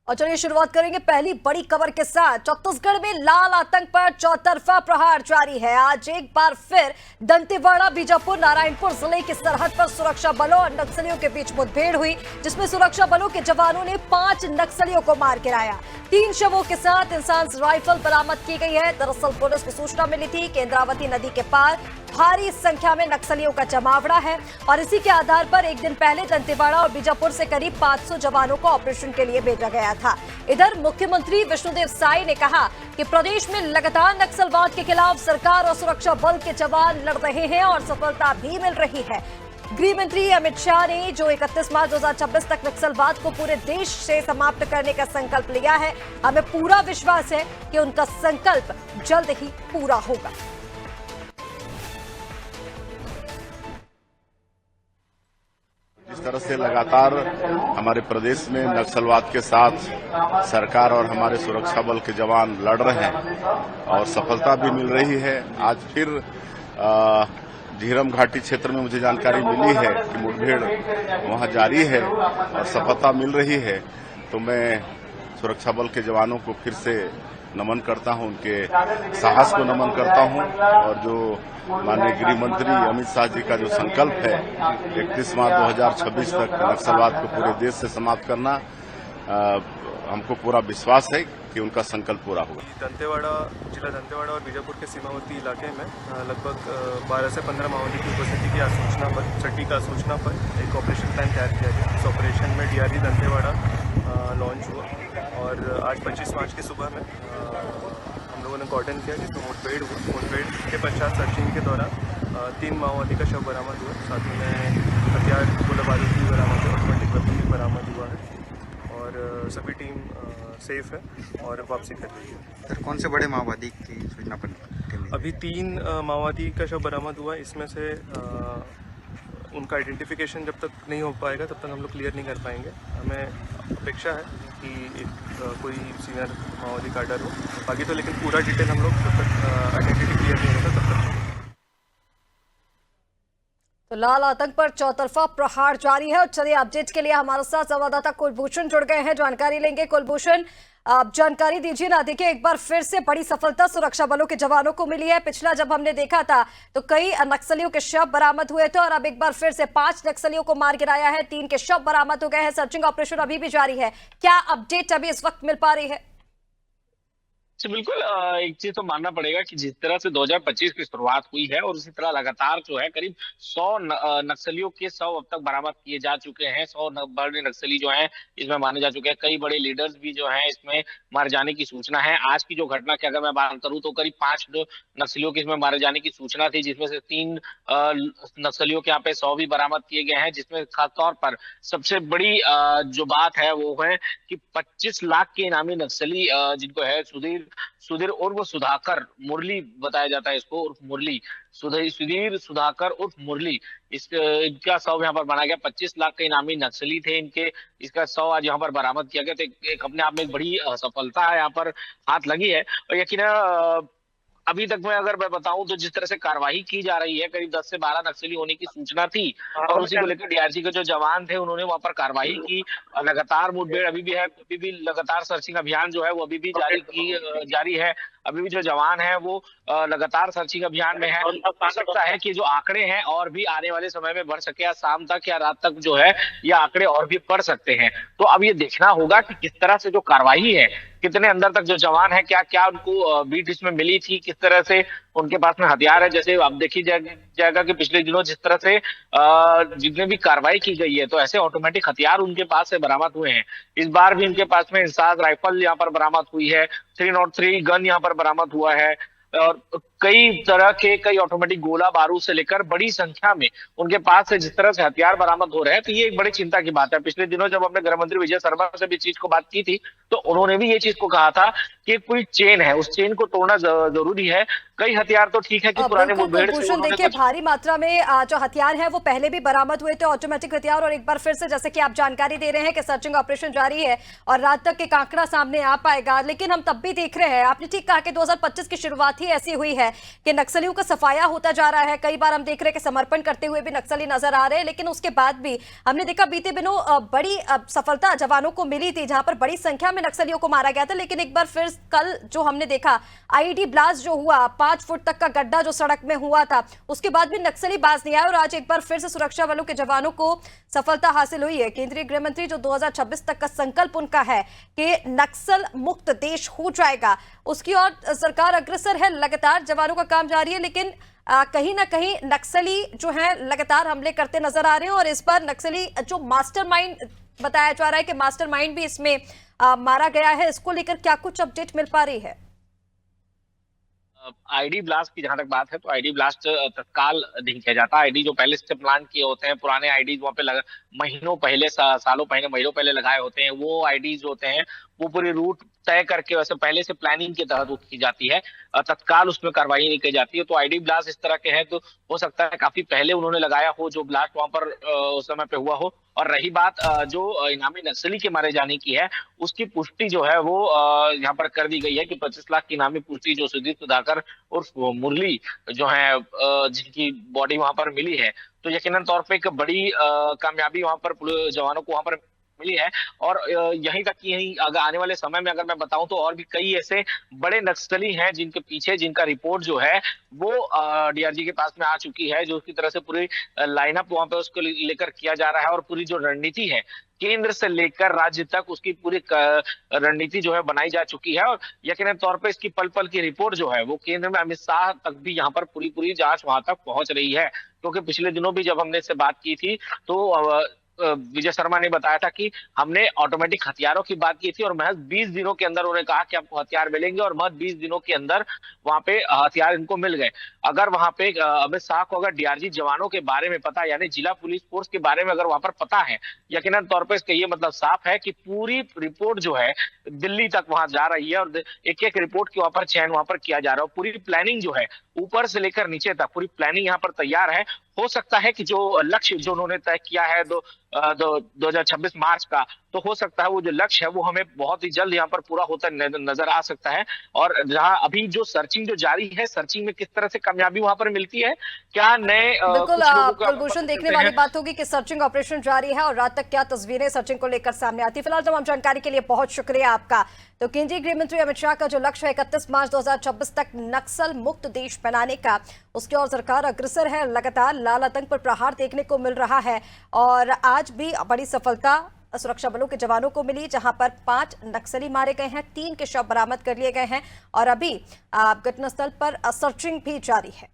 और चलिए शुरुआत करेंगे पहली बड़ी खबर के साथ। छत्तीसगढ़ में लाल आतंक पर चौतरफा प्रहार जारी है। आज एक बार फिर दंतेवाड़ा, बीजापुर, नारायणपुर जिले की सरहद पर सुरक्षा बलों और नक्सलियों के बीच मुठभेड़ हुई, जिसमें सुरक्षा बलों के जवानों ने 5 नक्सलियों को मार गिराया। 3 शवों के साथ इंसास राइफल बरामद की गई है। दरअसल पुलिस को सूचना मिली थी कि इंद्रावती नदी के पार भारी संख्या में नक्सलियों का जमावड़ा है और इसी के आधार पर एक दिन पहले दंतेवाड़ा और बीजापुर से करीब 500 जवानों को ऑपरेशन के लिए भेजा गया था। इधर मुख्यमंत्री विष्णुदेव साय ने कहा कि प्रदेश में लगातार नक्सलवाद के खिलाफ सरकार और सुरक्षा बल के जवान लड़ रहे हैं और सफलता भी मिल रही है। गृह मंत्री अमित शाह ने जो 31 मार्च 2026 तक नक्सलवाद को पूरे देश से समाप्त करने का संकल्प लिया है, हमें पूरा विश्वास है कि उनका संकल्प जल्द ही पूरा होगा। इस तरह से लगातार हमारे प्रदेश में नक्सलवाद के साथ सरकार और हमारे सुरक्षा बल के जवान लड़ रहे हैं और सफलता भी मिल रही है। आज फिर झीरम घाटी क्षेत्र में मुझे जानकारी मिली है कि मुठभेड़ वहां जारी है और सफलता मिल रही है। तो मैं सुरक्षा बल के जवानों को फिर से नमन करता हूं, उनके साहस को नमन करता हूं और जो माननीय गृह मंत्री अमित शाह जी का जो संकल्प है 31 मार्च 2026 तक नक्सलवाद को पूरे देश से समाप्त करना, हमको पूरा विश्वास है कि उनका संकल्प पूरा होगा। जिला दंतेवाड़ा और बीजापुर के सीमावर्ती इलाके में लगभग 12 से 15 माओवादी की उपस्थिति की सूचना पर, छठी का सूचना पर एक ऑपरेशन प्लान तैयार किया गया। इस ऑपरेशन में डीआरजी दंतेवाड़ा लॉन्च हुआ और आज 25 मार्च की सुबह में हम लोगों ने कॉर्डन किया, जिसमें मुठभेड़ हुआ। मुठभेड़ के पश्चात सर्चिंग के दौरान 3 माओवादी का शव बरामद हुआ। साथ में हथियार, गोला बारूद भी बरामद हुआ, ऑटोमेटिक वेपन भी बरामद हुआ है और सभी टीम सेफ है और वापसी कर रही है। सर, कौन से बड़े माओवादी की सूचना पर? अभी 3 माओवादी का शव बरामद हुआ। इसमें से उनका आइडेंटिफिकेशन जब तक नहीं हो पाएगा तब तक हम लोग क्लियर नहीं कर पाएंगे। हमें अपेक्षा है कि कोई सीनियर माओवादी कैडर हो, बाकी तो लेकिन पूरा डिटेल हम लोग जब तक आइडेंटिटी क्लियर नहीं होगा तब तक। तो लाल आतंक पर चौतरफा प्रहार जारी है और चलिए अपडेट के लिए हमारे साथ संवाददाता कुलभूषण जुड़ गए हैं, जानकारी लेंगे। कुलभूषण, आप जानकारी दीजिए ना। देखिए, एक बार फिर से बड़ी सफलता सुरक्षा बलों के जवानों को मिली है। पिछला जब हमने देखा था तो कई नक्सलियों के शव बरामद हुए थे और अब एक बार फिर से 5 नक्सलियों को मार गिराया है, 3 के शव बरामद हो गए हैं। सर्चिंग ऑपरेशन अभी भी जारी है। क्या अपडेट अभी इस वक्त मिल पा रही है? जी बिल्कुल, एक चीज तो मानना पड़ेगा कि जिस तरह से 2025 की शुरुआत हुई है और उसी तरह लगातार जो है करीब 100 नक्सलियों के शव अब तक बरामद किए जा चुके हैं। 100 बड़े नक्सली जो हैं इसमें माने जा चुके हैं। कई बड़े लीडर्स भी जो हैं इसमें मारे जाने की सूचना है। आज की जो घटना की अगर मैं बात करूं तो करीब 5 नक्सलियों की इसमें मारे जाने की सूचना थी, जिसमें से 3 नक्सलियों के यहाँ पे 100 भी बरामद किए गए हैं। जिसमें खासतौर पर सबसे बड़ी जो बात है वो है कि 25 लाख के इनामी नक्सली जिनको है सुधीर उर्फ सुधाकर मुरली बताया जाता है इसको, उर्फ मुरली, सुधीर सुधाकर उर्फ मुरली, इनका शव यहाँ पर बना गया। 25 लाख के इनामी नक्सली थे इनके, इसका शव आज यहाँ पर बरामद किया गया। तो एक अपने आप में एक बड़ी सफलता है यहाँ पर हाथ लगी है। और यकीनन अभी तक मैं अगर मैं बताऊं तो जिस तरह से कार्रवाई की जा रही है, करीब 10 से 12 नक्सली होने की सूचना थी और उसी को लेकर डीआरजी के जो जवान थे उन्होंने वहां पर कार्रवाई की। लगातार मुठभेड़ अभी भी है, अभी भी लगातार सर्चिंग अभियान जो है वो अभी भी जारी है। अभी भी जो जवान है वो लगातार सर्चिंग अभियान में है। हो सकता है कि जो आंकड़े हैं और भी आने वाले समय में बढ़ सके, या शाम तक या रात तक जो है ये आंकड़े और भी बढ़ सकते हैं। तो अब ये देखना होगा कि किस तरह से जो कार्रवाई है, कितने अंदर तक जो जवान है, क्या क्या उनको बीट इसमें मिली थी, किस तरह से उनके पास में हथियार है। जैसे अब देखी जाएगा कि पिछले दिनों जिस तरह से जितने भी कार्रवाई की गई है तो ऐसे ऑटोमेटिक हथियार उनके पास से बरामद हुए हैं। इस बार भी इनके पास में इंसास राइफल यहाँ पर बरामद हुई है, 303 गन यहाँ पर बरामद हुआ है और कई तरह के कई ऑटोमेटिक गोला बारूद से लेकर बड़ी संख्या में उनके पास से जिस तरह से हथियार बरामद हो रहे हैं, तो ये एक बड़ी चिंता की बात है। पिछले दिनों जब हमने गृह मंत्री विजय शर्मा से भी चीज को बात की थी तो उन्होंने भी ये चीज को कहा था कि कोई चेन है, उस चेन को तोड़ना जरूरी है। कई हथियार तो ठीक है कि पुराने मुठभेड़ से देखिए भारी मात्रा में जो हथियार है वो पहले भी बरामद हुए थे, ऑटोमेटिक हथियार, और एक बार फिर से जैसे कि आप जानकारी दे रहे हैं कि सर्चिंग ऑपरेशन जारी है और रात तक एक आंकड़ा सामने आ पाएगा। लेकिन हम तब भी देख रहे हैं, आपने ठीक कहा कि 2025 की शुरुआत ही ऐसी हुई है है कि नक्सलियों का सफाया होता जा रहा है। कई बार हम देख रहे हैं कि समर्पण करते हुए भी नक्सली नजर आ रहे हैं, लेकिन उसके बाद भी हमने देखा बीते दिनों बड़ी सफलता जवानों को मिली थी, जहां पर बड़ी संख्या में नक्सलियों को मारा गया था। लेकिन एक बार फिर कल जो हमने देखा आईईडी ब्लास्ट जो हुआ, 5 फुट तक का गड्ढा जो सड़क में हुआ था, उसके बाद भी नक्सली बाज नहीं आए और आज एक बार फिर से सुरक्षा बलों के जवानों को सफलता हासिल हुई है। केंद्रीय गृह मंत्री जो 2026 तक का संकल्प उनका है कि नक्सल मुक्त देश हो जाएगा, उसकी ओर सरकार अग्रसर है। लगातार जवानों का काम जारी है, लेकिन कहीं ना कहीं नक्सली जो है लगातार हमले करते नजर आ रहे हैं। और इस बार नक्सली जो मास्टरमाइंड बताया जा रहा है कि मास्टरमाइंड भी इसमें मारा गया है, इसको लेकर क्या कुछ अपडेट मिल पा रही है? आईडी ब्लास्ट की जहां तक बात है तो आईडी ब्लास्ट तत्काल नहीं किया जाता। आईडी जो पहले से प्लान किए होते हैं, पुराने आईडी वहां पे महीनों पहले सालों पहले महीनों पहले लगाए होते हैं, वो आईडी जो होते हैं वो पूरी रूट तय करके वैसे पहले से प्लानिंग के तहत वो की जाती है, तत्काल उसमें कार्रवाई नहीं की जाती है। तो आईडी ब्लास्ट इस तरह के हैं तो हो सकता है काफी पहले उन्होंने लगाया हो जो ब्लास्ट वहां पर उस समय पे हुआ हो। और रही बात जो इनामी नक्सली के मारे जाने की है, उसकी पुष्टि जो है वो यहाँ पर कर दी गई है कि 25 लाख की इनामी पुष्टि जो सुदीप सुधाकर और मुरली जो है जिनकी बॉडी वहां पर मिली है, तो यकीनन तौर पे एक बड़ी कामयाबी वहां पर जवानों को वहां पर मिली है। और यहीं तक कि यहीं अगर आने वाले समय में अगर मैं बताऊं तो और भी कई ऐसे बड़े नक्सली हैं जिनके पीछे जिनका रिपोर्ट जो है वो डीआरजी के पास में आ चुकी है, जो उसकी तरह से पूरी लाइनअप वहां पे उसको लेकर किया जा रहा है। और पूरी जो रणनीति है केंद्र से लेकर राज्य तक, उसकी पूरी रणनीति जो है बनाई जा चुकी है। और यकीनन तौर पर इसकी पल पल की रिपोर्ट जो है वो केंद्र में अमित शाह तक भी यहाँ पर पूरी जांच वहां तक पहुंच रही है। क्योंकि पिछले दिनों भी जब हमने इससे बात की थी तो विजय शर्मा ने बताया था कि हमने ऑटोमेटिक हथियारों की बात की थी और महज 20 दिनों के अंदर उन्होंने कहा कि आपको हथियार मिलेंगे, और महज 20 दिनों के अंदर वहां पे हथियार इनको मिल गए। अगर वहां पे अमित शाह को अगर डीआरजी जवानों के बारे में पता, यानी जिला पुलिस फोर्स के बारे में अगर वहां पर पता है, यकीनन तौर पर इसका ये मतलब साफ है कि पूरी रिपोर्ट जो है दिल्ली तक वहां जा रही है और एक एक रिपोर्ट के वहां पर चयन वहां पर किया जा रहा है। पूरी प्लानिंग जो है ऊपर से लेकर नीचे तक पूरी प्लानिंग यहाँ पर तैयार है। हो सकता है कि जो लक्ष्य जो उन्होंने तय किया है 2026 मार्च का, तो हो सकता है वो जो लक्ष्य है वो हमें बहुत ही जल्द यहाँ पर पूरा होता नजर आ सकता है। और जहाँ अभी जो सर्चिंग जो जारी है, सर्चिंग में किस तरह से कामयाबी वहां पर मिलती है, क्या नए बिल्कुल कुलभूषण देखने वाली बात होगी कि सर्चिंग ऑपरेशन जारी है और रात तक क्या तस्वीरें सर्चिंग को लेकर सामने आती है। फिलहाल तमाम जानकारी के लिए बहुत शुक्रिया आपका। तो केंद्रीय गृह मंत्री अमित शाह का जो लक्ष्य है 31 मार्च 2026 तक नक्सल मुक्त देश बनाने का, उसकी ओर सरकार अग्रसर है। लगातार लाल आतंक पर प्रहार देखने को मिल रहा है और आज भी बड़ी सफलता सुरक्षा बलों के जवानों को मिली, जहां पर 5 नक्सली मारे गए हैं, 3 के शव बरामद कर लिए गए हैं और अभी घटनास्थल पर सर्चिंग भी जारी है।